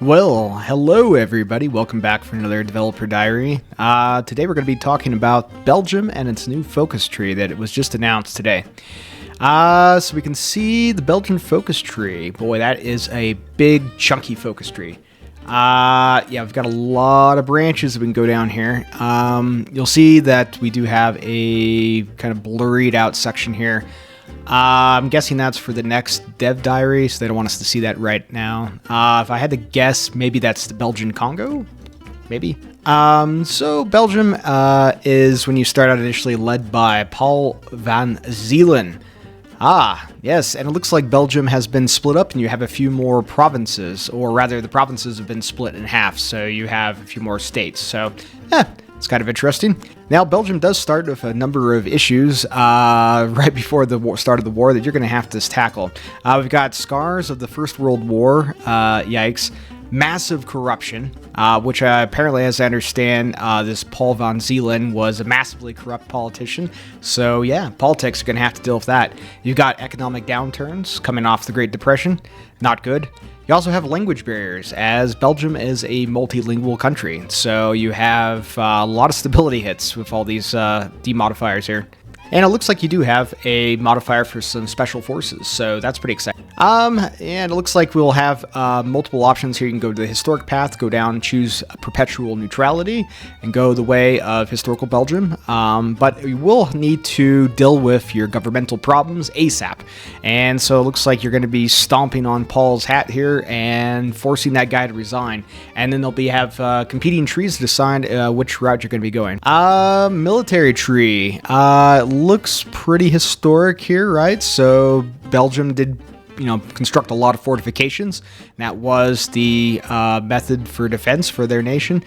Well, hello everybody. Welcome back for another Developer Diary. Today we're going to be talking about Belgium and its new focus tree that it was just announced today. So we can see the Belgian focus tree. Boy, that is a big, chunky focus tree. Yeah, we've got a lot of branches that we can go down here. You'll see that we do have a kind of blurred out section here. I'm guessing that's for the next dev diary, so they don't want us to see that right now. If I had to guess, maybe that's the Belgian Congo? Maybe. So Belgium is, when you start out initially, led by Paul van Zielen. Yes, and it looks like Belgium has been split up and you have a few more provinces, or rather the provinces have been split in half, so you have a few more states. So, it's kind of interesting. Now, Belgium does start with a number of issues right before the start of the war that you're going to have to tackle. We've got scars of the First World War, yikes. Massive corruption, which apparently, as I understand, this Paul van Zielen was a massively corrupt politician. So yeah, politics are going to have to deal with that. You've got economic downturns coming off the Great Depression. Not good. You also have language barriers, as Belgium is a multilingual country. So you have a lot of stability hits with all these demodifiers here. And it looks like you do have a modifier for some special forces, so that's pretty exciting. And it looks like we'll have multiple options here. You can go to the historic path, go down, choose perpetual neutrality, and go the way of historical Belgium. But you will need to deal with your governmental problems ASAP. And so it looks like you're going to be stomping on Paul's hat here and forcing that guy to resign. And then they'll have competing trees to decide which route you're going to be going. Military tree. Looks pretty historic here, right? So Belgium did, construct a lot of fortifications. That was the method for defense for their nation.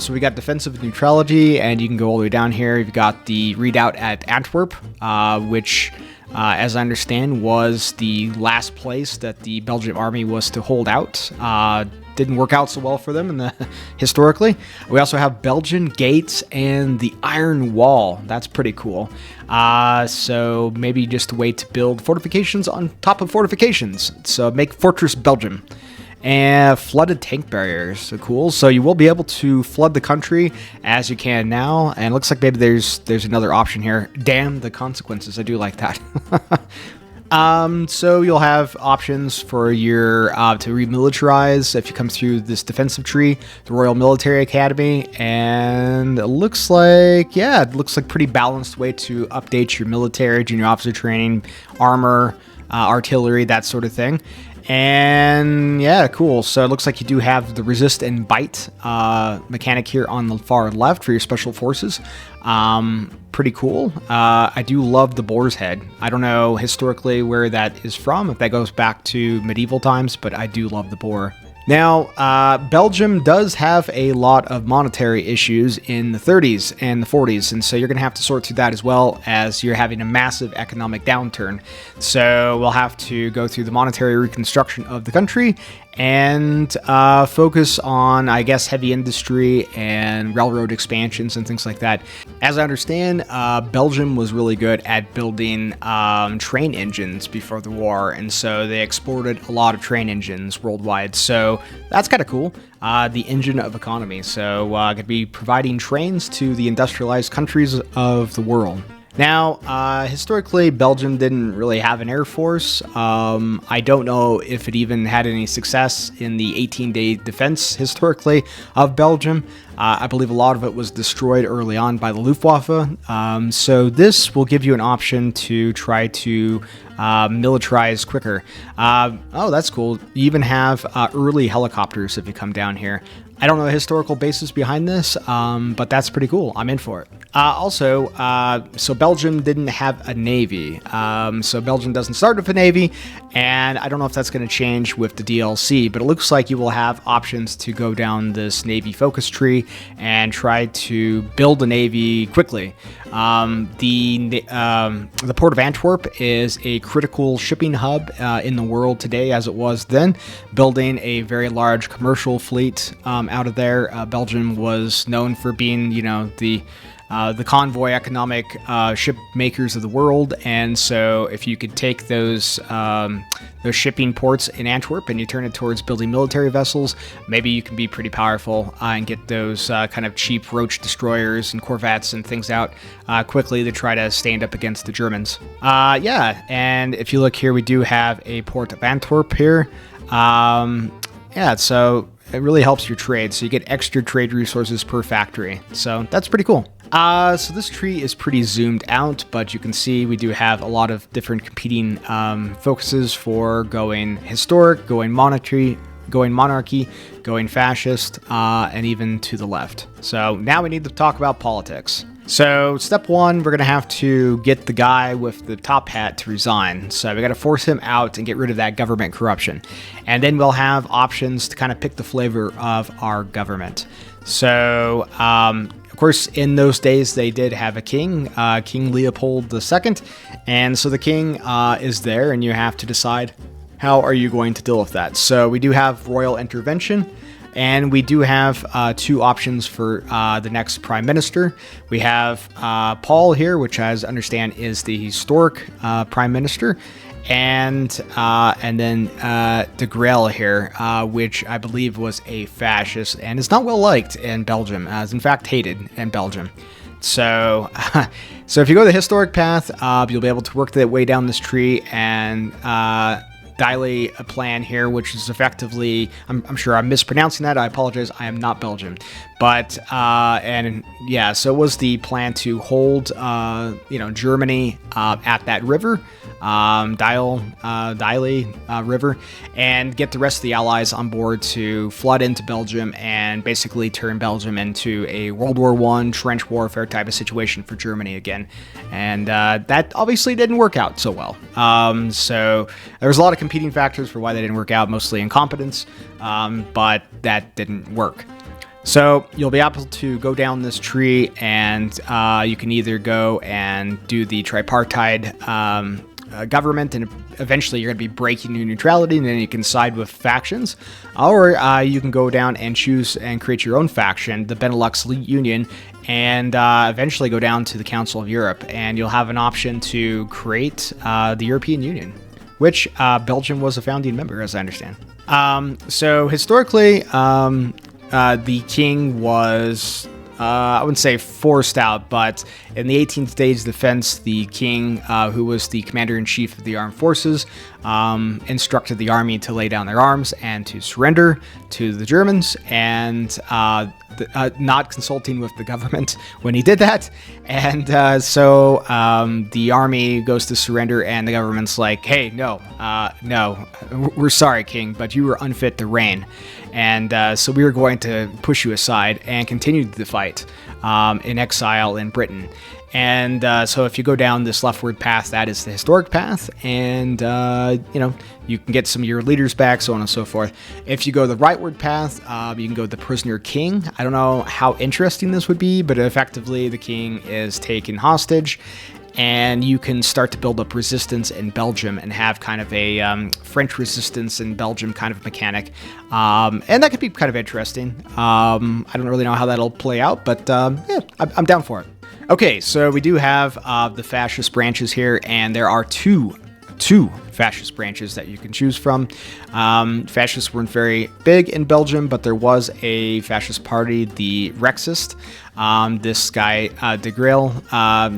So we got defensive neutrality, and you can go all the way down here. You've got the redoubt at Antwerp, which, as I understand, was the last place that the Belgian army was to hold out. Didn't work out so well for them historically. We also have Belgian gates and the Iron Wall. That's pretty cool. So maybe just a way to build fortifications on top of fortifications. So make Fortress Belgium. And flooded tank barriers. So cool. So you will be able to flood the country as you can now. And it looks like maybe there's another option here. Damn the consequences. I do like that. So you'll have options for your to remilitarize if you come through this defensive tree, the Royal Military Academy, and it looks like pretty balanced way to update your military, junior officer training, armor, artillery, that sort of thing. And yeah, cool. So it looks like you do have the resist and bite mechanic here on the far left for your special forces. Pretty cool. I do love the boar's head. I don't know historically where that is from, if that goes back to medieval times, but I do love the boar. Now, Belgium does have a lot of monetary issues in the 30s and the 40s, and so you're going to have to sort through that as well, as you're having a massive economic downturn. So we'll have to go through the monetary reconstruction of the country and focus on, I guess, heavy industry and railroad expansions and things like that. As I understand, Belgium was really good at building train engines before the war, and so they exported a lot of train engines worldwide. So that's kind of cool. The engine of economy. So going to be providing trains to the industrialized countries of the world. Now, historically, Belgium didn't really have an air force. I don't know if it even had any success in the 18-day defense, historically, of Belgium. I believe a lot of it was destroyed early on by the Luftwaffe. So this will give you an option to try to militarize quicker. Oh, that's cool. You even have early helicopters if you come down here. I don't know the historical basis behind this, but that's pretty cool. I'm in for it. So Belgium didn't have a navy. So Belgium doesn't start with a navy, and I don't know if that's going to change with the DLC, but it looks like you will have options to go down this navy focus tree and try to build a navy quickly. The port of Antwerp is a critical shipping hub in the world today, as it was then. Building a very large commercial fleet out of there. Belgium was known for being, the the convoy economic ship makers of the world. And so if you could take those shipping ports in Antwerp and you turn it towards building military vessels, maybe you can be pretty powerful and get those kind of cheap roach destroyers and corvettes and things out quickly to try to stand up against the Germans. Yeah, and if you look here, we do have a port of Antwerp here. Yeah, so it really helps your trade. So you get extra trade resources per factory. So that's pretty cool. So this tree is pretty zoomed out, but you can see we do have a lot of different competing focuses for going historic, going monarchy, going fascist, and even to the left. So now we need to talk about politics. So step one, we're going to have to get the guy with the top hat to resign. So we got to force him out and get rid of that government corruption. And then we'll have options to kind of pick the flavor of our government. So, of course, in those days, they did have a king, King Leopold II. And so the king is there, and you have to decide how are you going to deal with that. So we do have royal intervention. And we do have two options for the next prime minister. We have Paul here, which I understand is the historic prime minister, and then de Grelle here, which I believe was a fascist and is not well liked in Belgium, as in fact hated in Belgium. So, so if you go the historic path, you'll be able to work that way down this tree and dilate a plan here, which is effectively, I'm sure I'm mispronouncing that. I apologize. I am not Belgian, but and yeah, so it was the plan to hold Germany at that river, Diley River, and get the rest of the allies on board to flood into Belgium and basically turn Belgium into a World War I trench warfare type of situation for Germany again. And that obviously didn't work out so well. So there was a lot of competing factors for why they didn't work out, mostly incompetence, but that didn't work. So you'll be able to go down this tree, and you can either go and do the tripartite government, and eventually you're going to be breaking your neutrality, and then you can side with factions, or you can go down and choose and create your own faction, the Benelux Union, and eventually go down to the Council of Europe, and you'll have an option to create the European Union, which Belgium was a founding member, as I understand. So historically, the king was, I wouldn't say forced out, but in the 18th Days Defense, the king, who was the commander-in-chief of the armed forces, instructed the army to lay down their arms and to surrender to the Germans, and not consulting with the government when he did that. And so the army goes to surrender, and the government's like, hey, no, we're sorry, king, but you were unfit to reign. And so we are going to push you aside and continue the fight in exile in Britain. And so if you go down this leftward path, that is the historic path, and you can get some of your leaders back, so on and so forth. If you go the rightward path, you can go the prisoner king. I don't know how interesting this would be, but effectively the king is taken hostage, and you can start to build up resistance in Belgium and have kind of a French resistance in Belgium kind of mechanic. And that could be kind of interesting. I don't really know how that'll play out, but yeah, I'm down for it. Okay, so we do have the fascist branches here, and there are two fascist branches that you can choose from. Fascists weren't very big in Belgium, but there was a fascist party, the Rexist. This guy, de Grelle,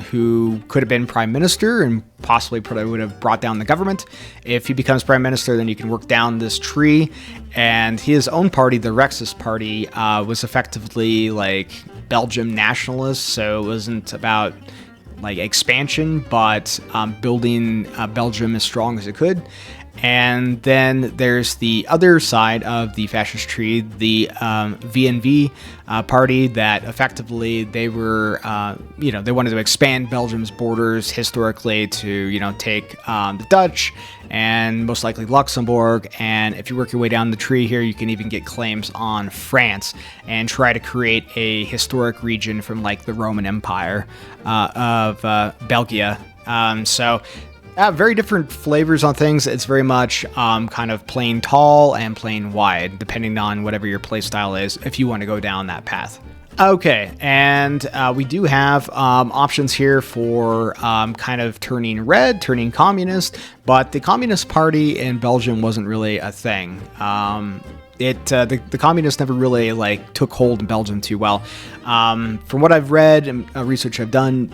who could have been prime minister and possibly probably would have brought down the government. If he becomes prime minister, then you can work down this tree. And his own party, the Rexist party, was effectively like Belgium nationalists, so it wasn't about like expansion, but building Belgium as strong as it could. And then there's the other side of the fascist tree, the VNV party, that effectively they were, they wanted to expand Belgium's borders historically to, take the Dutch and most likely Luxembourg. And if you work your way down the tree here, you can even get claims on France and try to create a historic region from like the Roman Empire of Belgium. Very different flavors on things. It's very much kind of plain tall and plain wide, depending on whatever your playstyle is, if you want to go down that path. Okay, and we do have options here for kind of turning red, turning communist, but the Communist Party in Belgium wasn't really a thing. The communists never really took hold in Belgium too well. From what I've read and research I've done,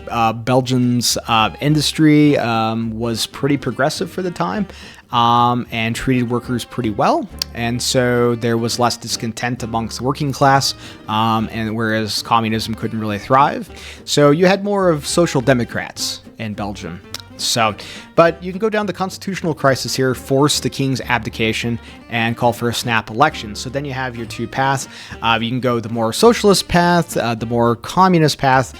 Belgium's industry was pretty progressive for the time. And treated workers pretty well, and so there was less discontent amongst the working class, and whereas communism couldn't really thrive, so you had more of social democrats in Belgium. So, but you can go down the constitutional crisis here, force the king's abdication, and call for a snap election. So then you have your two paths. You can go the more socialist path, the more communist path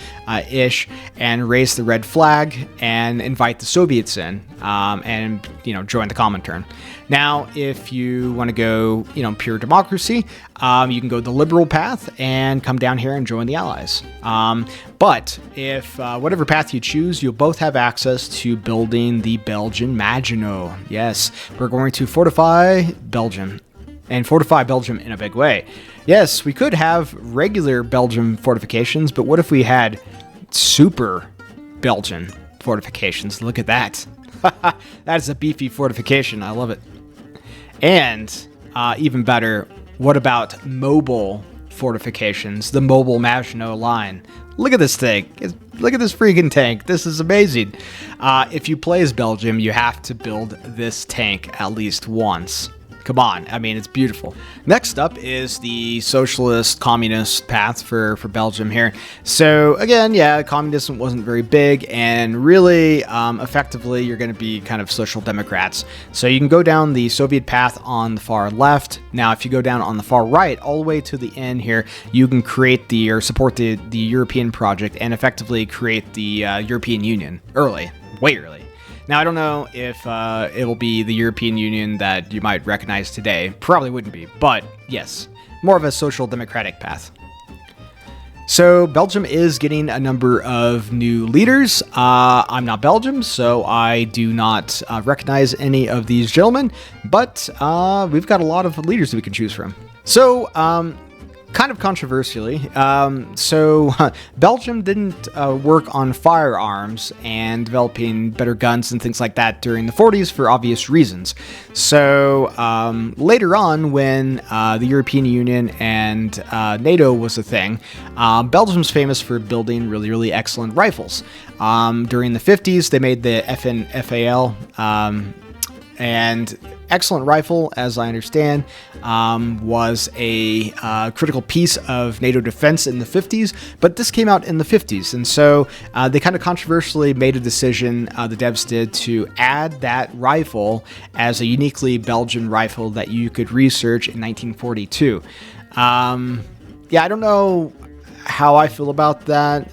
ish, and raise the red flag and invite the Soviets in, and join the Comintern. Now, if you want to go, pure democracy, you can go the liberal path and come down here and join the Allies. But if whatever path you choose, you'll both have access to building the Belgian Maginot. Yes, we're going to fortify Belgium, and fortify Belgium in a big way. Yes, we could have regular Belgium fortifications, but what if we had super Belgian fortifications? Look at that. That is a beefy fortification. I love it. And even better, what about mobile fortifications? The mobile Maginot Line. Look at this thing. Look at this freaking tank. This is amazing. If you play as Belgium, you have to build this tank at least once. Come on, I mean, it's beautiful. Next up is the socialist communist path for Belgium here. So again, yeah, communism wasn't very big, and really, effectively, you're going to be kind of social democrats. So you can go down the Soviet path on the far left. Now, if you go down on the far right, all the way to the end here, you can create or support the European project and effectively create the European Union early, way early. Now, I don't know if it'll be the European Union that you might recognize today. Probably wouldn't be, but yes, more of a social democratic path. So Belgium is getting a number of new leaders. I'm not Belgium, so I do not recognize any of these gentlemen, but we've got a lot of leaders that we can choose from. So, kind of controversially, Belgium didn't work on firearms and developing better guns and things like that during the 40s for obvious reasons. So later on, when the European Union and NATO was a thing, Belgium's famous for building really, really excellent rifles. During the 50s, they made the FAL, and excellent rifle, as I understand, was a critical piece of NATO defense in the 50s, but this came out in the 50s, and so they kind of controversially made a decision, the devs did, to add that rifle as a uniquely Belgian rifle that you could research in 1942. Yeah, I don't know how I feel about that.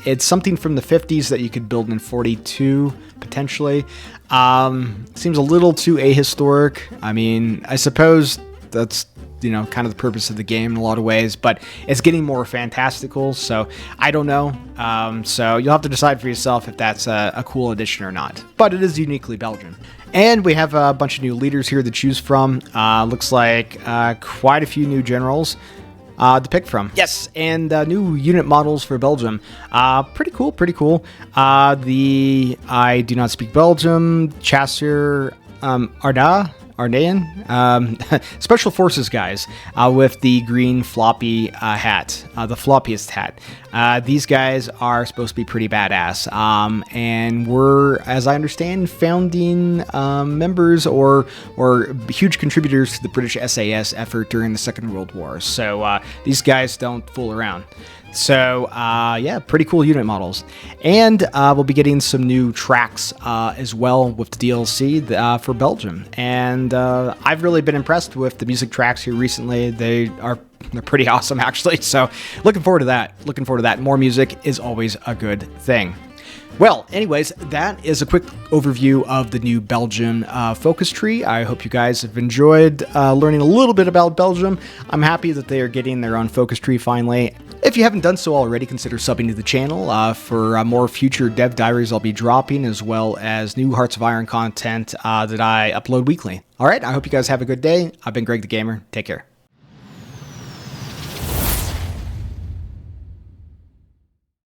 It's something from the 50s that you could build in 42, potentially. Seems a little too ahistoric. I mean, I suppose that's, kind of the purpose of the game in a lot of ways, but it's getting more fantastical, so I don't know. So you'll have to decide for yourself if that's a cool addition or not. But it is uniquely Belgian. And we have a bunch of new leaders here to choose from. Looks like quite a few new generals to pick from. Yes, and new unit models for Belgium. Pretty cool. I do not speak Belgium. Chasseur Ardean, Special Forces guys with the green floppy hat, the floppiest hat. These guys are supposed to be pretty badass, and were, as I understand, founding members or huge contributors to the British SAS effort during the Second World War. So these guys don't fool around. So, yeah, pretty cool unit models. And we'll be getting some new tracks as well with the DLC for Belgium. And I've really been impressed with the music tracks here recently. They're pretty awesome, actually. So, looking forward to that. More music is always a good thing. Well, anyways, that is a quick overview of the new Belgian focus tree. I hope you guys have enjoyed learning a little bit about Belgium. I'm happy that they are getting their own focus tree finally. If you haven't done so already, consider subbing to the channel for more future dev diaries I'll be dropping, as well as new Hearts of Iron content that I upload weekly. All right, I hope you guys have a good day. I've been Greg the Gamer. Take care.